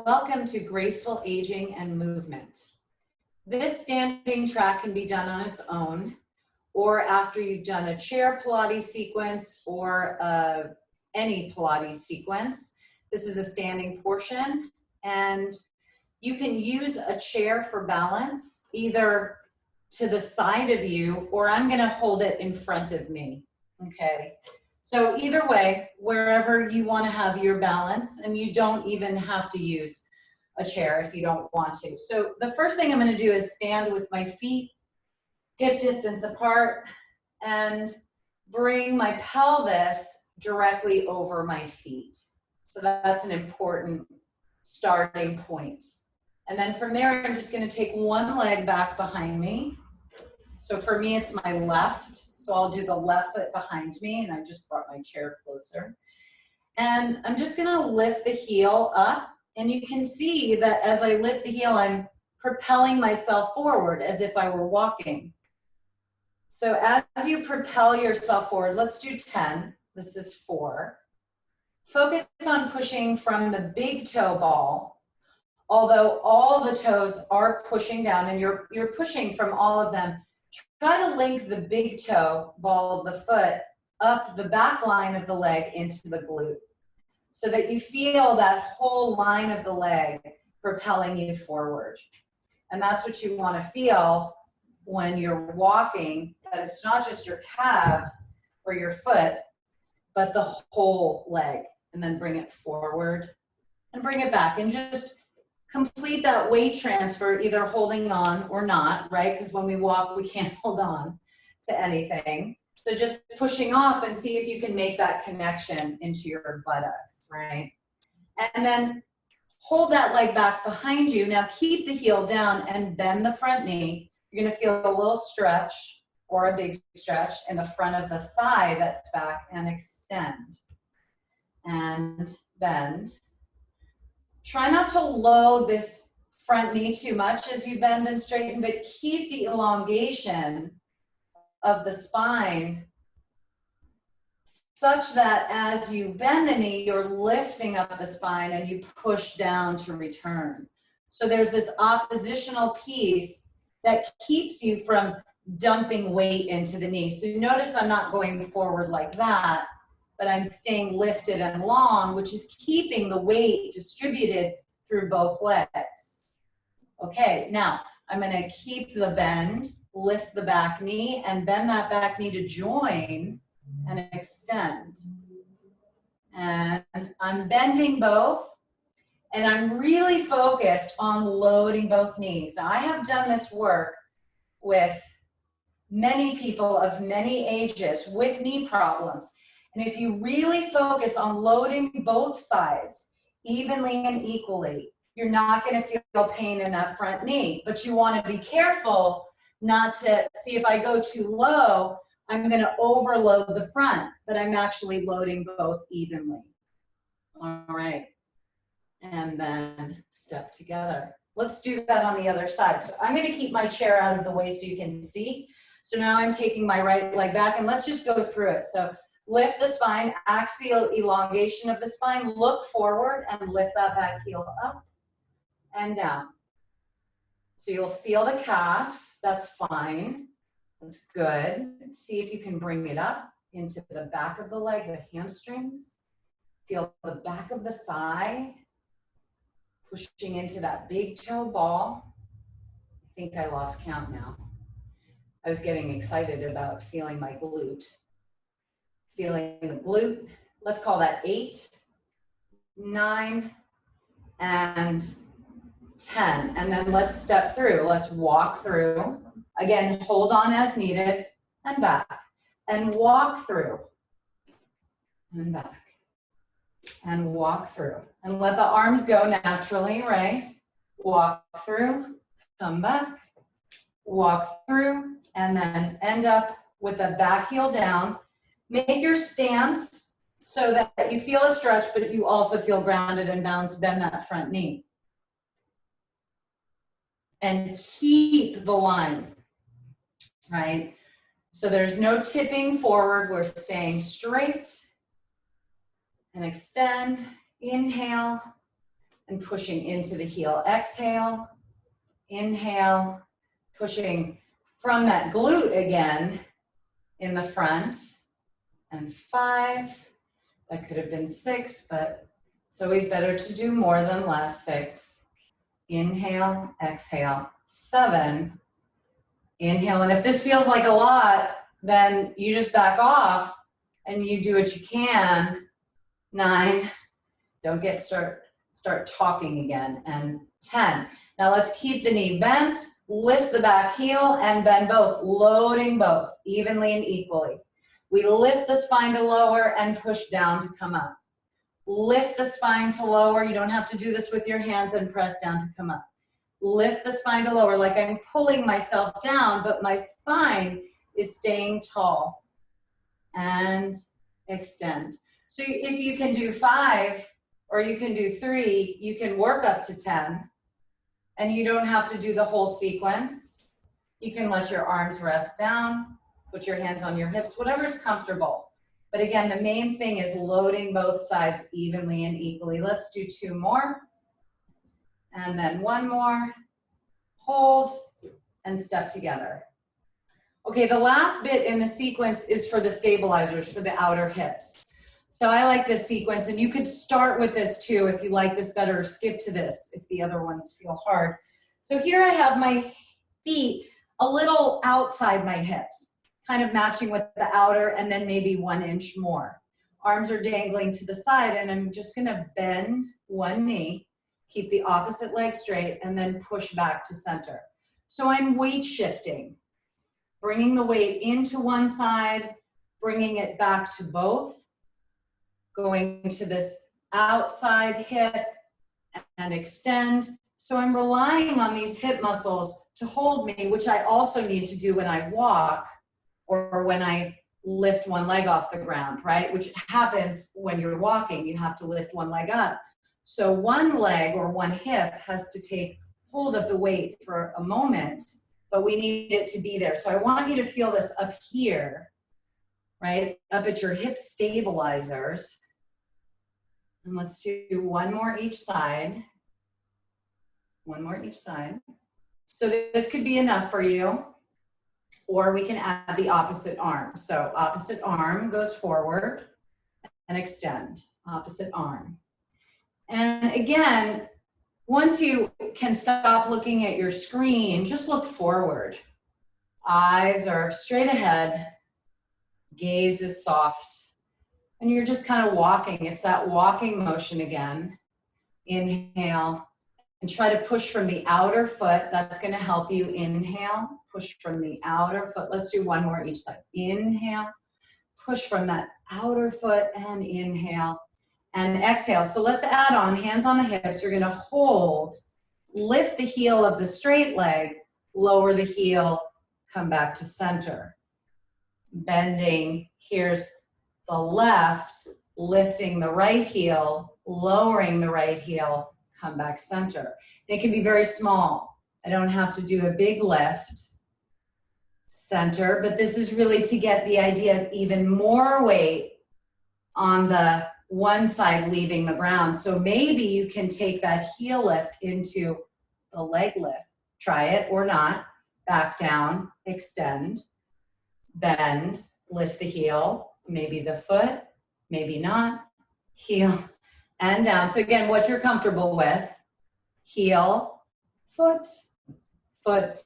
Welcome to Graceful Aging and Movement. This standing track can be done on its own or after you've done a chair Pilates sequence or any Pilates sequence. This is a standing portion, and you can use a chair for balance, either to the side of you, or I'm gonna hold it in front of me, okay? So either way, wherever you want to have your balance, and you don't even have to use a chair if you don't want to. So the first thing I'm going to do is stand with my feet hip distance apart and bring my pelvis directly over my feet. So that's an important starting point. And then from there, I'm just going to take one leg back behind me. So for me, it's my left. So I'll do the left foot behind me, and I just brought my chair closer. And I'm just gonna lift the heel up, and you can see that as I lift the heel, I'm propelling myself forward as if I were walking. So as you propel yourself forward, let's do 10. This is 4. Focus on pushing from the big toe ball, although all the toes are pushing down, and you're pushing from all of them. Try to link the big toe ball of the foot up the back line of the leg into the glute so that you feel that whole line of the leg propelling you forward. And that's what you want to feel when you're walking, that it's not just your calves or your foot, but the whole leg. And then bring it forward and bring it back, and just complete that weight transfer, either holding on or not, right? Because when we walk, we can't hold on to anything. So just pushing off and see if you can make that connection into your buttocks, right? And then hold that leg back behind you. Now keep the heel down and bend the front knee. You're gonna feel a little stretch or a big stretch in the front of the thigh that's back, and extend and bend. Try not to load this front knee too much as you bend and straighten, but keep the elongation of the spine such that as you bend the knee, you're lifting up the spine and you push down to return. So there's this oppositional piece that keeps you from dumping weight into the knee. So you notice I'm not going forward like that, but I'm staying lifted and long, which is keeping the weight distributed through both legs. Okay, now I'm gonna keep the bend, lift the back knee, and bend that back knee to join and extend. And I'm bending both, and I'm really focused on loading both knees. Now I have done this work with many people of many ages with knee problems. And if you really focus on loading both sides evenly and equally, you're not going to feel pain in that front knee. But you want to be careful not to see, if I go too low, I'm going to overload the front, but I'm actually loading both evenly. All right. And then step together. Let's do that on the other side. So I'm going to keep my chair out of the way so you can see. So now I'm taking my right leg back, and let's just go through it. So lift the spine, axial elongation of the spine, look forward and lift that back heel up and down. So you'll feel the calf, that's fine, that's good. See if you can bring it up into the back of the leg, the hamstrings. Feel the back of the thigh, pushing into that big toe ball. I think I lost count now. I was getting excited about feeling my glute. Feeling the glute, let's call that 8, 9, and 10. And then let's step through. Let's walk through. Again, hold on as needed, and back. And walk through. And back. And walk through. And let the arms go naturally, right? Walk through, come back, walk through, and then end up with the back heel down. Make your stance so that you feel a stretch, but you also feel grounded and balanced. Bend that front knee. And keep the line, right? So there's no tipping forward. We're staying straight. And extend. Inhale. and pushing into the heel. Exhale, inhale, pushing from that glute again in the front. And 5, that could have been 6, but it's always better to do more than less. 6, inhale, exhale, 7, inhale. And if this feels like a lot, then you just back off and you do what you can. 9, don't start talking again. And 10. Now let's keep the knee bent, lift the back heel and bend both, loading both evenly and equally. We lift the spine to lower and push down to come up. Lift the spine to lower. You don't have to do this with your hands and press down to come up. Lift the spine to lower, like I'm pulling myself down, but my spine is staying tall. And extend. So if you can do 5 or you can do 3, you can work up to 10. And you don't have to do the whole sequence. You can let your arms rest down, put your hands on your hips, whatever's comfortable. But again, the main thing is loading both sides evenly and equally. Let's do 2 more. And then 1 more. Hold and step together. Okay, the last bit in the sequence is for the stabilizers, for the outer hips. So I like this sequence, and you could start with this too if you like this better, or skip to this if the other ones feel hard. So here I have my feet a little outside my hips, kind of matching with the outer, and then maybe 1 inch more. Arms are dangling to the side, and I'm just gonna bend one knee, keep the opposite leg straight, and then push back to center. So I'm weight shifting, bringing the weight into one side, bringing it back to both, going to this outside hip and extend. So I'm relying on these hip muscles to hold me, which I also need to do when I walk or when I lift one leg off the ground, right? Which happens when you're walking, you have to lift one leg up. So one leg or one hip has to take hold of the weight for a moment, but we need it to be there. So I want you to feel this up here, right? Up at your hip stabilizers. And let's do 1 more each side. 1 more each side. So this could be enough for you, or we can add the opposite arm. So opposite arm goes forward and extend, opposite arm. And again, once you can stop looking at your screen, just look forward. Eyes are straight ahead, gaze is soft. And you're just kind of walking. It's that walking motion again. Inhale and try to push from the outer foot. That's going to help you. Inhale, push from the outer foot. Let's do 1 more each side. Inhale, push from that outer foot and inhale and exhale. So let's add on hands on the hips. You're going to hold, lift the heel of the straight leg, lower the heel, come back to center. Bending, here's the left, lifting the right heel, lowering the right heel, come back center. It can be very small. I don't have to do a big lift, center, but this is really to get the idea of even more weight on the one side leaving the ground. So maybe you can take that heel lift into the leg lift. Try it or not. Back down, extend, bend, lift the heel, maybe the foot, maybe not, heel and down. So again, what you're comfortable with, heel, foot, foot,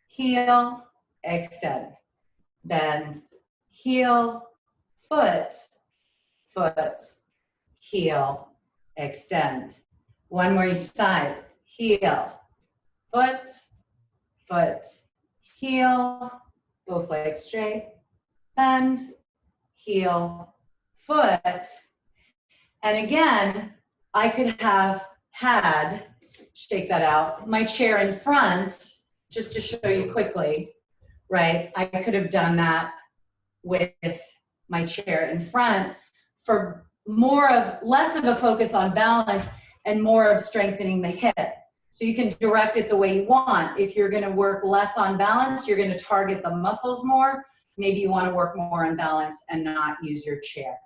heel, extend, bend, heel, foot, foot, heel, extend. 1 more each side, heel, foot, foot, heel, both legs straight, bend, heel, foot. And again, I could have had, shake that out, my chair in front, just to show you quickly, right? I could have done that with my chair in front for less of a focus on balance and more of strengthening the hip. So you can direct it the way you want. If you're gonna work less on balance, you're gonna target the muscles more. Maybe you wanna work more on balance and not use your chair.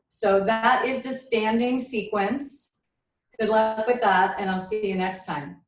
So that is the standing sequence. Good luck with that, and I'll see you next time.